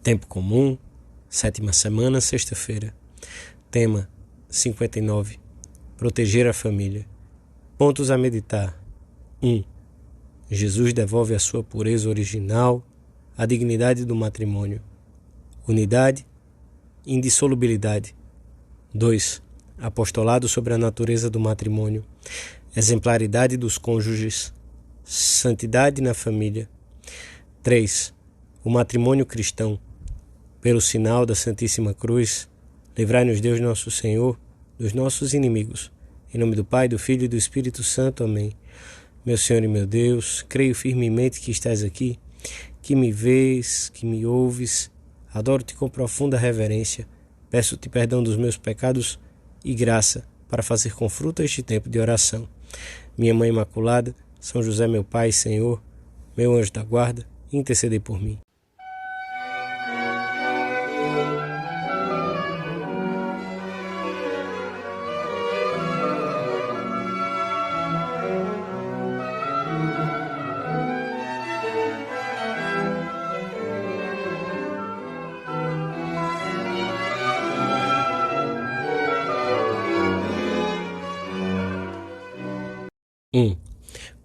Tempo comum, 7ª semana, sexta-feira. Tema 59. Proteger a família. Pontos a meditar. 1. Jesus devolve a sua pureza original, a dignidade do matrimônio. Unidade, indissolubilidade. 2. Apostolado sobre a natureza do matrimônio. Exemplaridade dos cônjuges. Santidade na família. 3. O matrimônio cristão. Pelo sinal da Santíssima Cruz, livrai-nos Deus nosso Senhor dos nossos inimigos. Em nome do Pai, do Filho e do Espírito Santo. Amém. Meu Senhor e meu Deus, creio firmemente que estás aqui, que me vês, que me ouves. Adoro-te com profunda reverência. Peço-te perdão dos meus pecados e graça para fazer com fruto este tempo de oração. Minha Mãe Imaculada, São José, meu Pai e Senhor, meu anjo da guarda, intercedei por mim.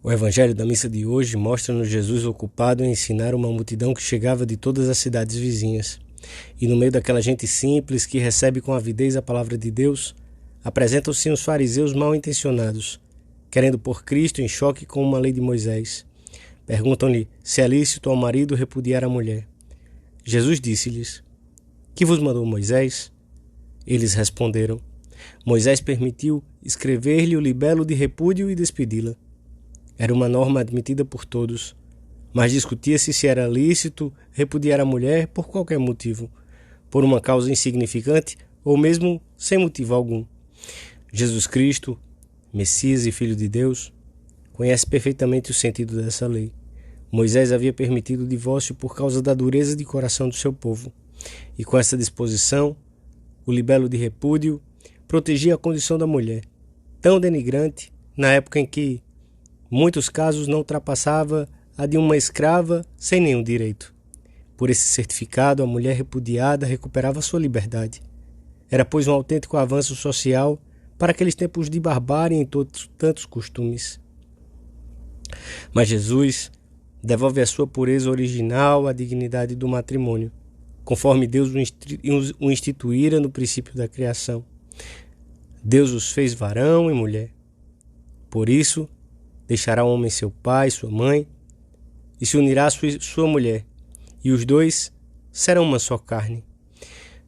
O Evangelho da missa de hoje mostra-nos Jesus ocupado em ensinar uma multidão que chegava de todas as cidades vizinhas. E no meio daquela gente simples que recebe com avidez a palavra de Deus, apresentam-se os fariseus mal intencionados, querendo pôr Cristo em choque com uma lei de Moisés. Perguntam-lhe se é lícito ao marido repudiar a mulher. Jesus disse-lhes: Que vos mandou Moisés? Eles responderam: Moisés permitiu escrever-lhe o libelo de repúdio e despedi-la. Era uma norma admitida por todos, mas discutia-se se era lícito repudiar a mulher por qualquer motivo, por uma causa insignificante ou mesmo sem motivo algum. Jesus Cristo, Messias e Filho de Deus, conhece perfeitamente o sentido dessa lei. Moisés havia permitido o divórcio por causa da dureza de coração do seu povo, e com essa disposição, o libelo de repúdio protegia a condição da mulher, tão denigrante na época em que muitos casos não ultrapassava a de uma escrava sem nenhum direito. Por esse certificado, a mulher repudiada recuperava sua liberdade. Era, pois, um autêntico avanço social para aqueles tempos de barbárie em tantos costumes. Mas Jesus devolve a sua pureza original à dignidade do matrimônio, conforme Deus o instituíra no princípio da criação. Deus os fez varão e mulher. Por isso, deixará o homem seu pai e sua mãe, e se unirá a sua mulher, e os dois serão uma só carne.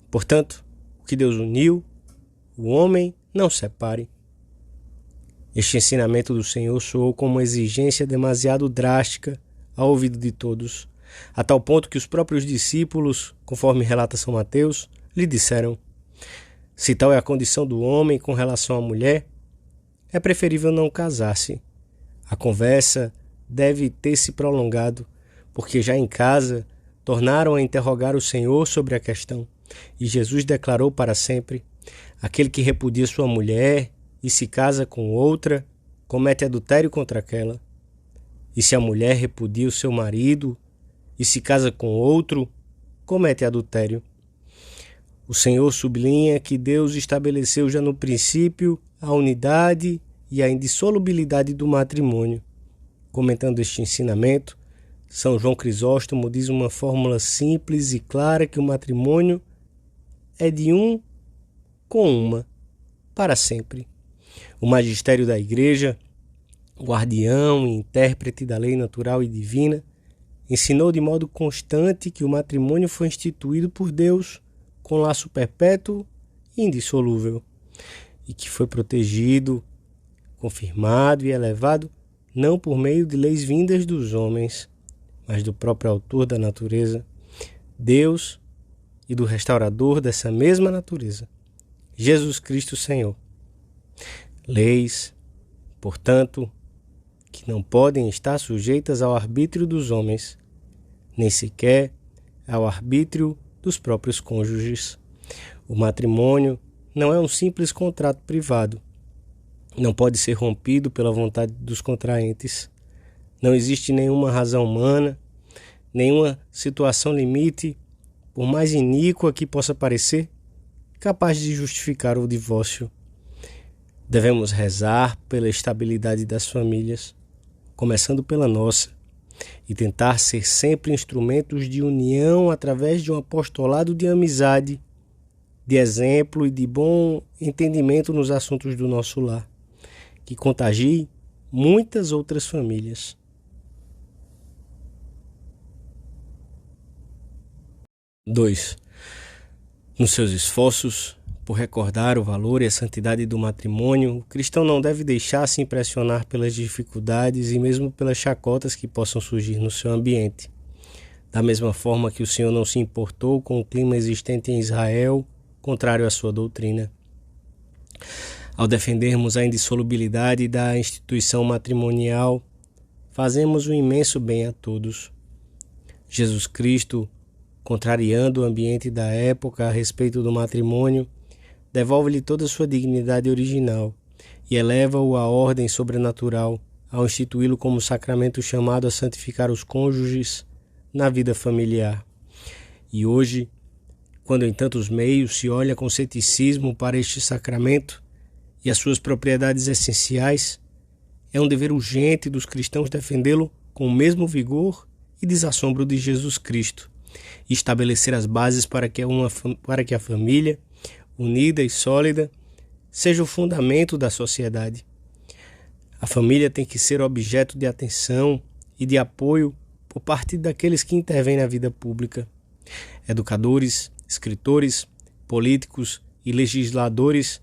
Portanto, o que Deus uniu, o homem não separe. Este ensinamento do Senhor soou como uma exigência demasiado drástica ao ouvido de todos, a tal ponto que os próprios discípulos, conforme relata São Mateus, lhe disseram: se tal é a condição do homem com relação à mulher, é preferível não casar-se. A conversa deve ter se prolongado, porque já em casa tornaram a interrogar o Senhor sobre a questão, e Jesus declarou para sempre: aquele que repudia sua mulher e se casa com outra, comete adultério contra aquela. E se a mulher repudia o seu marido e se casa com outro, comete adultério. O Senhor sublinha que Deus estabeleceu já no princípio a unidade e a indissolubilidade do matrimônio. Comentando este ensinamento, São João Crisóstomo diz uma fórmula simples e clara que o matrimônio é de um com uma, para sempre. O magistério da Igreja, guardião e intérprete da lei natural e divina, ensinou de modo constante que o matrimônio foi instituído por Deus com laço perpétuo e indissolúvel, e que foi protegido, confirmado e elevado não por meio de leis vindas dos homens, mas do próprio autor da natureza, Deus, e do restaurador dessa mesma natureza, Jesus Cristo Senhor. Leis, portanto, que não podem estar sujeitas ao arbítrio dos homens, nem sequer ao arbítrio dos próprios cônjuges. O matrimônio não é um simples contrato privado. Não pode ser rompido pela vontade dos contraentes. Não existe nenhuma razão humana, nenhuma situação limite por mais iníqua que possa parecer, capaz de justificar o divórcio. Devemos rezar pela estabilidade das famílias, começando pela nossa, e tentar ser sempre instrumentos de união através de um apostolado de amizade, de exemplo e de bom entendimento nos assuntos do nosso lar, que contagie muitas outras famílias. 2. Nos seus esforços por recordar o valor e a santidade do matrimônio, o cristão não deve deixar-se impressionar pelas dificuldades e mesmo pelas chacotas que possam surgir no seu ambiente. Da mesma forma que o Senhor não se importou com o clima existente em Israel, contrário à sua doutrina. Ao defendermos a indissolubilidade da instituição matrimonial, fazemos um imenso bem a todos. Jesus Cristo, contrariando o ambiente da época a respeito do matrimônio, devolve-lhe toda a sua dignidade original e eleva-o à ordem sobrenatural ao instituí-lo como sacramento chamado a santificar os cônjuges na vida familiar. E hoje, quando em tantos meios se olha com ceticismo para este sacramento e as suas propriedades essenciais, é um dever urgente dos cristãos defendê-lo com o mesmo vigor e desassombro de Jesus Cristo e estabelecer as bases para que a família, unida e sólida, seja o fundamento da sociedade. A família tem que ser objeto de atenção e de apoio por parte daqueles que intervêm na vida pública. Educadores, escritores, políticos e legisladores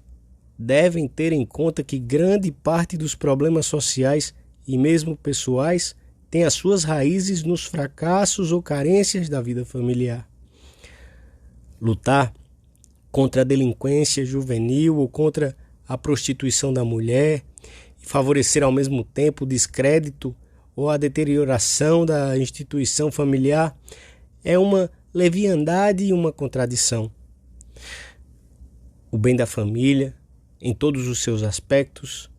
devem ter em conta que grande parte dos problemas sociais e mesmo pessoais tem as suas raízes nos fracassos ou carências da vida familiar. Lutar contra a delinquência juvenil ou contra a prostituição da mulher e favorecer ao mesmo tempo o descrédito ou a deterioração da instituição familiar é uma leviandade e uma contradição. O bem da família, em todos os seus aspectos,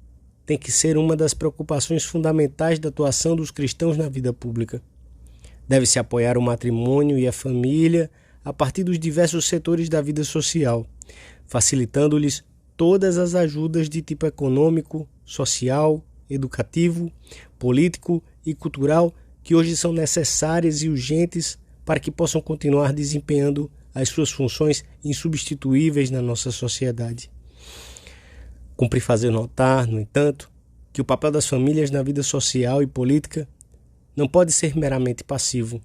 tem que ser uma das preocupações fundamentais da atuação dos cristãos na vida pública. Deve-se apoiar o matrimônio e a família a partir dos diversos setores da vida social, facilitando-lhes todas as ajudas de tipo econômico, social, educativo, político e cultural que hoje são necessárias e urgentes para que possam continuar desempenhando as suas funções insubstituíveis na nossa sociedade. Cumpre fazer notar, no entanto, que o papel das famílias na vida social e política não pode ser meramente passivo.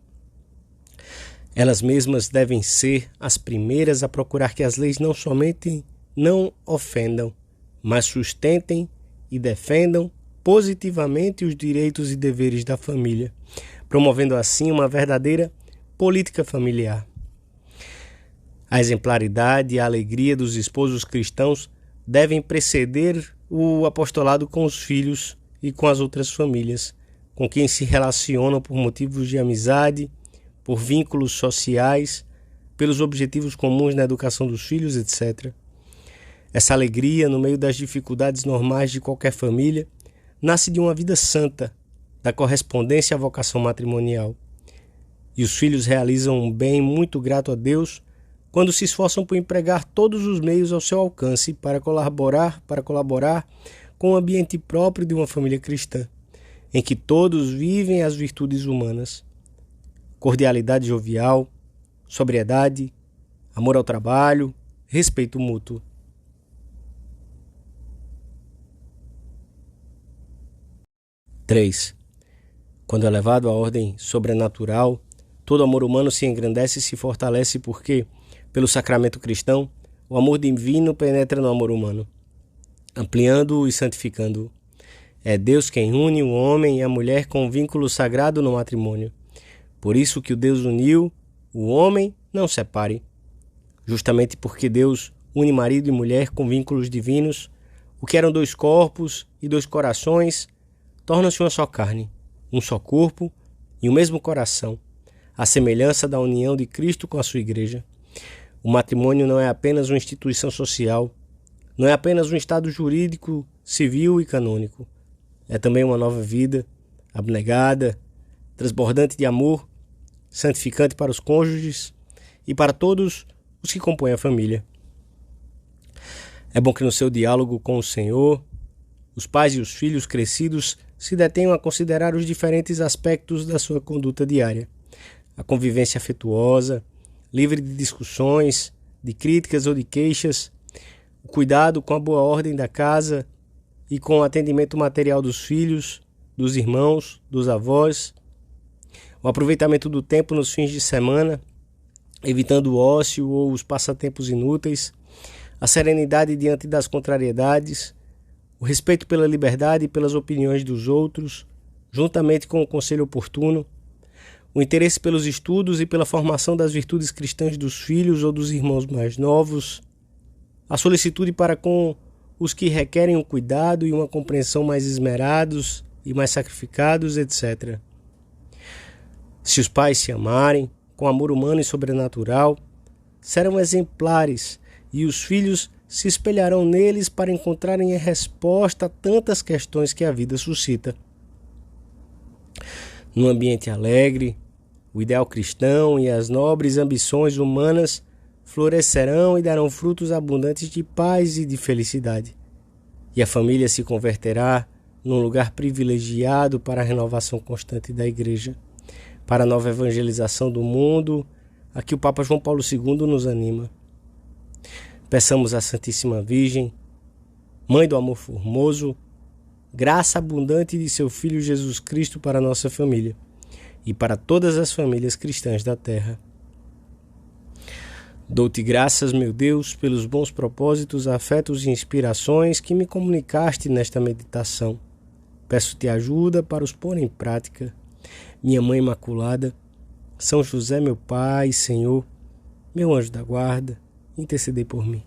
Elas mesmas devem ser as primeiras a procurar que as leis não somente não ofendam, mas sustentem e defendam positivamente os direitos e deveres da família, promovendo assim uma verdadeira política familiar. A exemplaridade e a alegria dos esposos cristãos devem preceder o apostolado com os filhos e com as outras famílias, com quem se relacionam por motivos de amizade, por vínculos sociais, pelos objetivos comuns na educação dos filhos, etc. Essa alegria, no meio das dificuldades normais de qualquer família, nasce de uma vida santa, da correspondência à vocação matrimonial. E os filhos realizam um bem muito grato a Deus quando se esforçam por empregar todos os meios ao seu alcance para colaborar com o ambiente próprio de uma família cristã, em que todos vivem as virtudes humanas: cordialidade jovial, sobriedade, amor ao trabalho, respeito mútuo. 3. Quando elevado à ordem sobrenatural, todo amor humano se engrandece e se fortalece porque, pelo sacramento cristão, o amor divino penetra no amor humano, ampliando-o e santificando-o. É Deus quem une o homem e a mulher com um vínculo sagrado no matrimônio. Por isso que o Deus uniu, o homem não separe. Justamente porque Deus une marido e mulher com vínculos divinos, o que eram dois corpos e dois corações, torna-se uma só carne, um só corpo e o mesmo coração, à semelhança da união de Cristo com a sua igreja. O matrimônio não é apenas uma instituição social, não é apenas um estado jurídico, civil e canônico. É também uma nova vida, abnegada, transbordante de amor, santificante para os cônjuges e para todos os que compõem a família. É bom que no seu diálogo com o Senhor, os pais e os filhos crescidos se detenham a considerar os diferentes aspectos da sua conduta diária. A convivência afetuosa, livre de discussões, de críticas ou de queixas, o cuidado com a boa ordem da casa e com o atendimento material dos filhos, dos irmãos, dos avós, o aproveitamento do tempo nos fins de semana, evitando o ócio ou os passatempos inúteis, a serenidade diante das contrariedades, o respeito pela liberdade e pelas opiniões dos outros, juntamente com o conselho oportuno, o interesse pelos estudos e pela formação das virtudes cristãs dos filhos ou dos irmãos mais novos, a solicitude para com os que requerem um cuidado e uma compreensão mais esmerados e mais sacrificados, etc. Se os pais se amarem, com amor humano e sobrenatural, serão exemplares e os filhos se espelharão neles para encontrarem a resposta a tantas questões que a vida suscita. Num ambiente alegre, o ideal cristão e as nobres ambições humanas florescerão e darão frutos abundantes de paz e de felicidade. E a família se converterá num lugar privilegiado para a renovação constante da Igreja, para a nova evangelização do mundo, a que o Papa João Paulo II nos anima. Peçamos à Santíssima Virgem, Mãe do Amor Formoso, graça abundante de seu Filho Jesus Cristo para a nossa família e para todas as famílias cristãs da terra. Dou-te graças, meu Deus, pelos bons propósitos, afetos e inspirações que me comunicaste nesta meditação. Peço-te ajuda para os pôr em prática. Minha Mãe Imaculada, São José, meu Pai, Senhor, meu anjo da guarda, intercedei por mim.